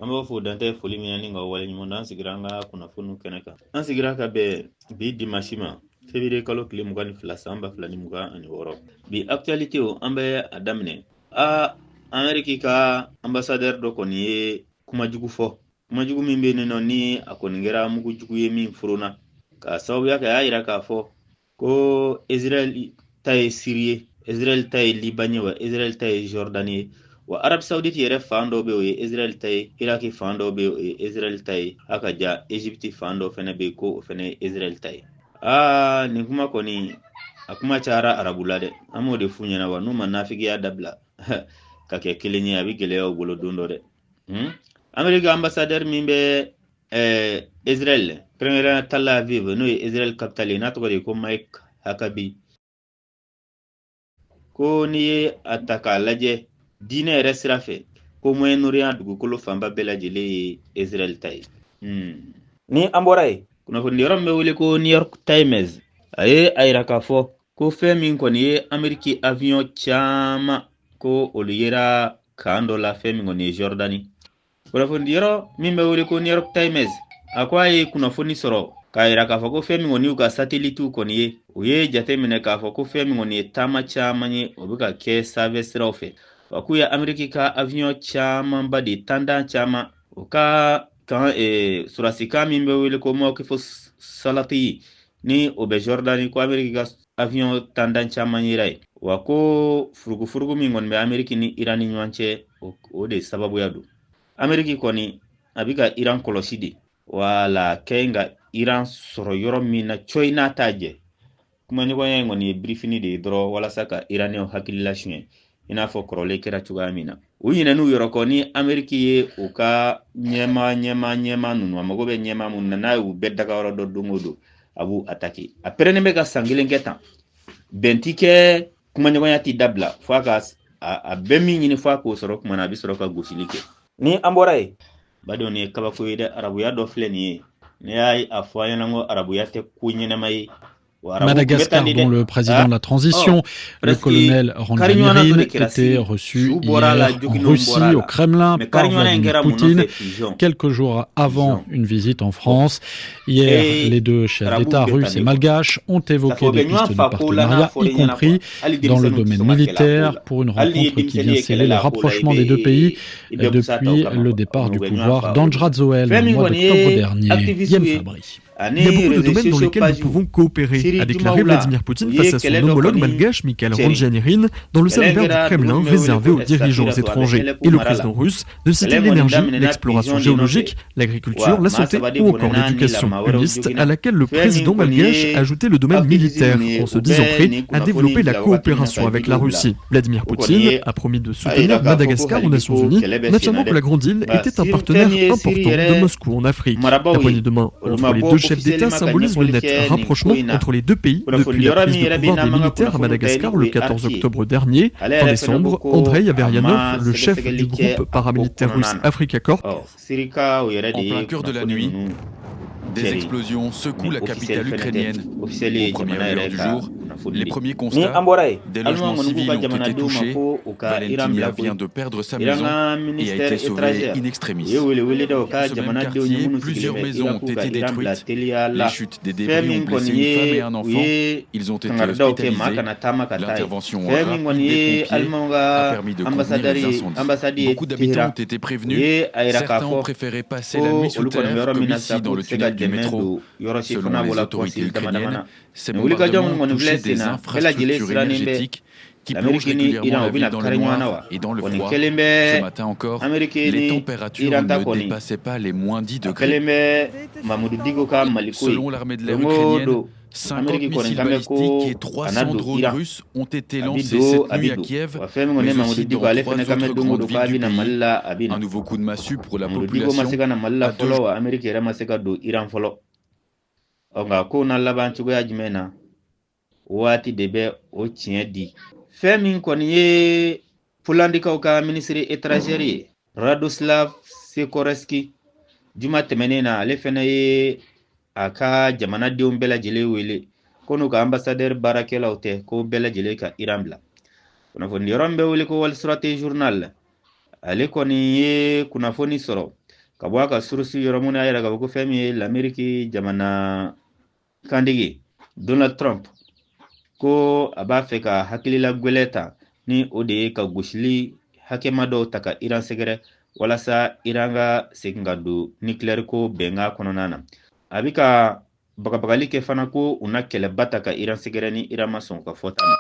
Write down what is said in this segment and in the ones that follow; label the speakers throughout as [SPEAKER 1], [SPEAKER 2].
[SPEAKER 1] Amba fu dante foli minani nga wale nyumonda ansigira nga kuna funu keneka. Ansigira ka be bi dimashima. Febire kalo kile mugani filasa amba filani muga ani woro. Bi actuality o amba adamne. Ameriki ka ambassadeur do koni ye kuma jugu fo. Kuma jugu min be neno ni akoningera mugu jugu ye min furuna. Ka sababu yake ayira ka fo. Ko Israel taye Syrie, Israel taye Libanye wa Israel taye Jordanie. Wa Arab Saudite yere fando be o Israel taye, Iraki fando be o Israel taye, haka ja Egypti fando fene be ko fene Israel taye. Ni kuma koni akuma cara arabula de. Amo de funyana wa numa nafigi ya dabla. Kake kilenye abi geleo bolo dundo de. Amerika ambassadeur mimbe Israel premier Tel Aviv no Israel capitale na to ko Mike Huckabee ko ni ataka laje dine resrafe ko moyen orient dugukolo famba belajele Israel tay ni amboray kuna ko ndiram me wole ko New York Times ayra ka fo ko femi ko ni Ameriki avion chama ko oluyera kando la femi ngoni Jordani kuna ko ndiro mimbe wole ko New York Times akwaye kuna foni soro kaira ka fako femi ngoni uka satellite ko ni uye jate mine ka fako femi ngoni tama chama ni obuka ke service rofe wakuya Ameriki ka avion chama mbadi tanda chama uka kan surasika mimbe wele ko mo ke fo salati ni obe Jordani ko Ameriki ka avion tanda chama ni rai wako furugu mingon be Ameriki ni Irani nwanche o de sababu yadu Ameriki ko ni abika Iran kolosidi wala kenga Iran soro yoro mina choina taje kuma ni wanya ngoni briefini de dro wala saka Iranio hakilila shwe ina fo korole kera chuga mina uyina nu yoro koni Ameriki ye uka nyema nunu amagobe nyema munna na u bedda ka woro do dungodo abu ataki apere ne mega sangile ngeta bentike kuma ni wanya ti dabla fakas a bemi nyini fa ko soro kuma na bisoro ka gosilike ni amborai bado ne kaba ko yede arabu ya do fleni ne ay afwaya nango arabu ya te kunyene mai
[SPEAKER 2] Madagascar, dont le président de la transition, le colonel Randy Mirin, était reçu hier en Russie, au Kremlin, par Vladimir Poutine, quelques jours avant une visite en France. Hier, les deux chefs d'État russes et malgaches ont évoqué des pistes de partenariat, y compris dans le domaine militaire, pour une rencontre qui vient sceller le rapprochement des deux pays depuis le départ du pouvoir d'Andrzej Zoel le mois d'octobre dernier. Guillaume Fabry.
[SPEAKER 3] Il y a beaucoup de domaines dans lesquels nous pouvons coopérer, a déclaré Vladimir Poutine face à son homologue malgache Mikhail Randjanirin dans le salon vert du Kremlin réservé aux dirigeants étrangers. Et le président russe de citer l'énergie, l'exploration géologique, l'agriculture, la santé ou encore l'éducation. Une liste à laquelle le président malgache a ajouté le domaine militaire en se disant prêt à développer la coopération avec la Russie. Vladimir Poutine a promis de soutenir Madagascar aux Nations Unies en affirmant que la Grande Île était un partenaire important de Moscou en Afrique. La poignée de main entre les deux chefs d'État symbolise le net rapprochement entre les deux pays depuis la prise de pouvoir des militaires à Madagascar le 14 octobre dernier. Fin décembre, Andrei Averianov, le chef du groupe paramilitaire russe Afrika Corps,
[SPEAKER 4] en plein cœur de la nuit, des explosions secouent la capitale ukrainienne. Aux premières lueurs du jour, les premiers constats, des logements civils ont été touchés. Valentina vient de perdre sa maison et a été sauvée in extremis. Dans ce même quartier, plusieurs maisons ont été détruites. Les chutes des débris ont blessé une femme et un enfant. Ils ont été hospitalisés. L'intervention rapide des pompiers a permis de contenir les incendies. Beaucoup d'habitants ont été prévenus. Certains ont préféré passer la nuit sous terre, comme ici dans le tunnel du métro. Selon les autorités ukrainiennes, ces bombardements ont touché des infrastructures énergétiques qui plongent régulièrement la ville dans le noir et dans le froid. Ce matin encore, les températures ne dépassaient pas les moins 10 degrés. Selon l'armée de l'air ukrainienne, 50 missiles balistiques et 300 drones russes ont été lancés cette nuit à Kiev, mais aussi dans 3 autres grandes villes du pays. Un nouveau coup de massue pour la population
[SPEAKER 1] wati debe o di femin koni pulandika ka ministre étranger Radoslav Sikorski juma temenena ale fene aka jamana de bela jele wele kono ka ambassadeur barakela ote ko bela jele ka irambla kono fondi rombe wele ko wal stratégie journal ale koni kuna foni soro ka bɔ a ka source yɔrɔ mun y'a yira k'a fɔ ko fɛn min ye l'Amérique jamana kandigi Donald Trump ko a b'a fɛ ka hakilila gwɛlɛ ta ni o de ye ka gosili hakɛma dɔw ta ka Iran sɛgɛrɛ walasa Iran ka segin ka don nucléaire ko bɛnkan kɔnɔna na. A bɛ ka bagabagali kɛ fana ko u na kɛlɛba ta ka Iran sɛgɛrɛ ni Iran ma sɔn ka fɔta ma.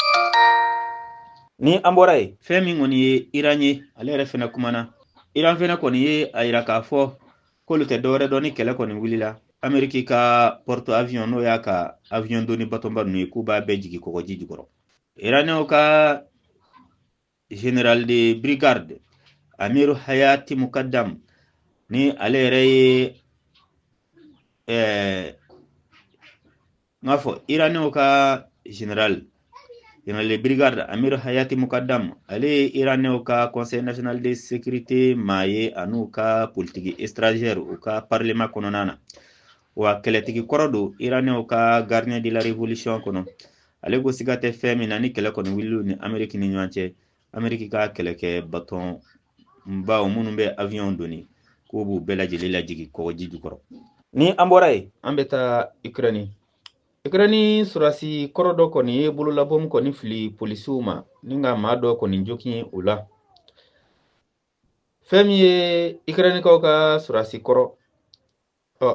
[SPEAKER 1] Ni an bɔra ye fɛn min kɔni ye Iran ye ale yɛrɛ fana kumana. Iran fana kɔni ye a yira k'a fɔ k'olu tɛ dɔwɛrɛ dɔn ni kɛlɛ kɔni wulila. Amérique ka porte avion n'o y'a ka avion doni batomba ninnu ye k'u b'a bɛɛ jigi kɔgɔji jukɔrɔ. Iranɛnw ka général de brigade Amiru Hayati Mukaddam ni ale yɛrɛ ye ngafo Iranɛnw ka général de brigade Amiru Hayati Mukaddam ale ye Iranɛnw ka conseil national de sécurité maa ye an'u ka politique étrangère u ka parlement kɔnɔna na. Wa kɛlɛtigi kɔrɔ don Iranɛnw ka gardien de la révolution kɔnɔ. Ale ko siga tɛ fɛn min na ni kɛlɛ kɔni wiliw ni Amérique ni ɲɔgɔn cɛ. Amérique ka kɛlɛkɛ baton baw minnu bɛ avion doni k'u b'u bɛɛ lajɛlen lajigi kɔgɔji jukɔrɔ. Ni an bɔra ye an bɛ taa Ukraine. Ukraine surasi kɔrɔ dɔ kɔni ye bololabɔmu kɔni fili polisiw ma ni nka maa dɔ kɔni jokin o la. Fɛn min ye Ukrainekaw ka surasi kɔrɔ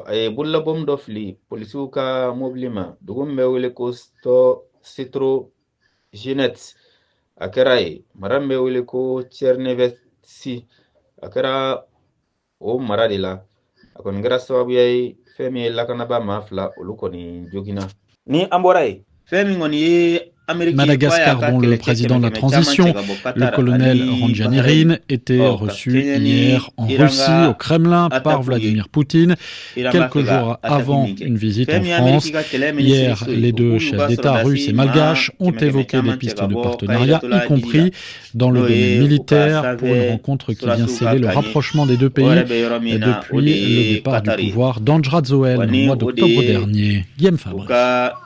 [SPEAKER 1] a ye bololabɔmu dɔ fili polisiw ka mobili ma dugu min bɛ wele ko Citrojenet a kɛra ye mara min bɛ wele ko Tchernivtsi a kɛra o mara de la a kɔni kɛra sababuya ye fɛn min ye lakanaba maa fila olu kɔni jogina. Ni an bɔra ye fɛn min kɔni ye
[SPEAKER 2] Madagascar, dont le président de la transition, le colonel Randjanirin, était reçu hier en Russie, au Kremlin, par Vladimir Poutine, quelques jours avant une visite en France. Hier, les deux chefs d'État russes et malgaches ont évoqué des pistes de partenariat, y compris dans le domaine militaire, pour une rencontre qui vient sceller le rapprochement des deux pays depuis le départ du pouvoir d'Andra Zoel au mois d'octobre dernier. Guillaume Fabre.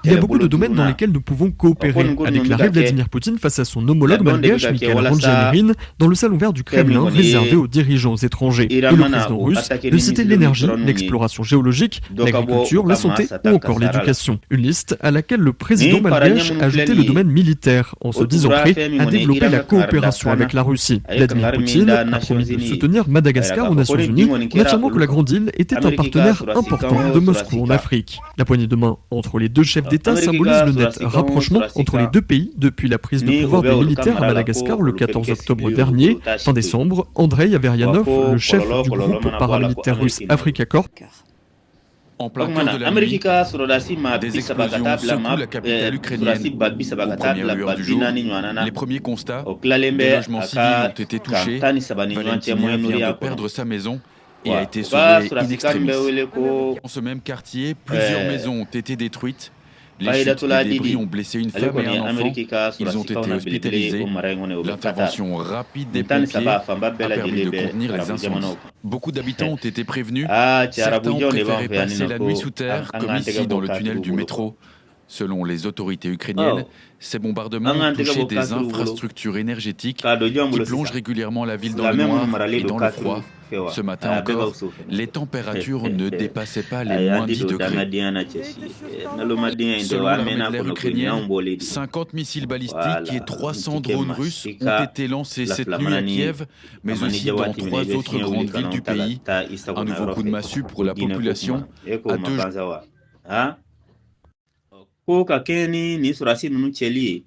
[SPEAKER 3] Il y a beaucoup de domaines dans lesquels nous pouvons coopérer, a déclaré Vladimir Poutine face à son homologue malgache Mikhail Randjanirin dans le salon vert du Kremlin réservé aux dirigeants étrangers. Et le président russe de citer l'énergie, l'exploration géologique, l'agriculture, la santé ou encore l'éducation. Une liste à laquelle le président malgache a ajouté le domaine militaire en se disant prêt à développer la coopération avec la Russie. Vladimir Poutine a promis de soutenir Madagascar aux Nations Unies en affirmant que la Grande Île était un partenaire important de Moscou en Afrique. La poignée de main entre les deux chefs d'État symbolise le net rapprochement entre les deux pays depuis la prise de pouvoir des militaires à Madagascar le 14 octobre dernier. Fin décembre, Andrei Averianov, le chef du groupe paramilitaire russe Afrika Corps,
[SPEAKER 4] en plein cœur de la nuit, des explosions secouent la capitale ukrainienne. Aux premières lueurs du jour, les premiers constats, des logements civils ont été touchés. Valentinien vient de perdre sa maison et a été sauvé in extremis. Dans ce même quartier, plusieurs maisons ont été détruites. Les chutes de débris ont blessé une femme et un enfant. Ils ont été hospitalisés. L'intervention rapide des pompiers a permis de contenir les incendies. Beaucoup d'habitants ont été prévenus. Certains ont préféré passer la nuit sous terre, comme ici dans le tunnel du métro. Selon les autorités ukrainiennes, ces bombardements ont touché des infrastructures énergétiques qui plongent régulièrement la ville dans le noir et dans le froid. Ce matin encore, les températures ne dépassaient pas les moins 10 degrés. Selon l'armée de l'air ukrainienne, 50 missiles balistiques et 300 drones russes ont été lancés cette nuit à Kiev, mais aussi dans 3 autres grandes villes du pays. Un nouveau coup de massue pour la population à 2 jours.
[SPEAKER 1] Ko ka keni ni surasi nunu cheli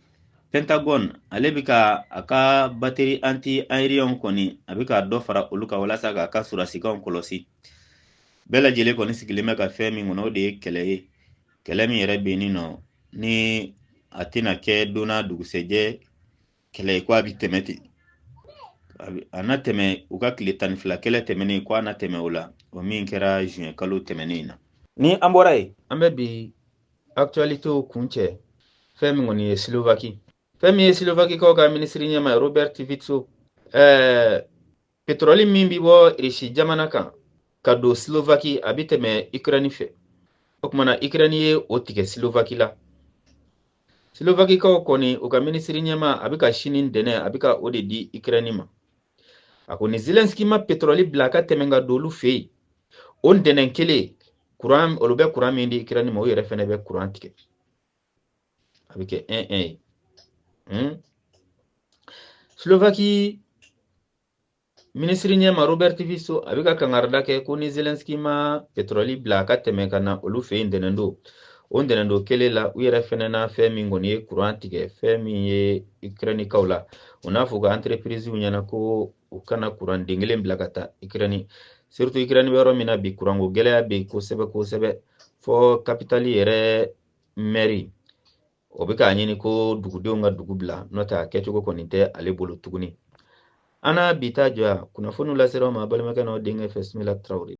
[SPEAKER 1] Pentagon ale bika aka battery anti-aerian koni abika do fara oluka wala saka aka surasi ka onkolosi bela jele koni sikilime ka femi ngono de kele mi yere benino ni atina ke dona duguseje kele kwa bitemeti anateme uka klitan fla kele temeni kwa anateme ula o min kera juin kalo temenina ni amborai ambe actualité au kunche femi ngoni Slovaquie ko ka ministre nyama Robert Fico petroli mimbi bo rishi jamana kan kado Slovaquie abite me Ukraine fe okmana Ukraine ye otike Slovaquie ko koni o ka ministre nyama abika shinin dene abika ode di Ukraine ma akoni Zelensky ma petroli blaka temenga dolu fe on denen kele courant olu be courant min di Ukraine mo yere fene be courant tike avec 1-1 Slovaquie ministre nyama Robert Fico abika kangarda ke ko ni Zelensky ma petroli blaka teme kana olu fe indenendo on denendo kele la uyere fene na fe mingoni courant tike fe mi ye Ukraine kawla ona fuga entreprise unyana ko ukana courant dingelen blakata Ukraine surtout Ukraine be romina bi courant go gele be ko sebe fo capitali yere mairie obika nyini ko dugudenw ga dugubla nota ketugo konite ale bolo tuguni ana bita jwa kuna fonu la sero ma balmaka no dinga fesmila Traoré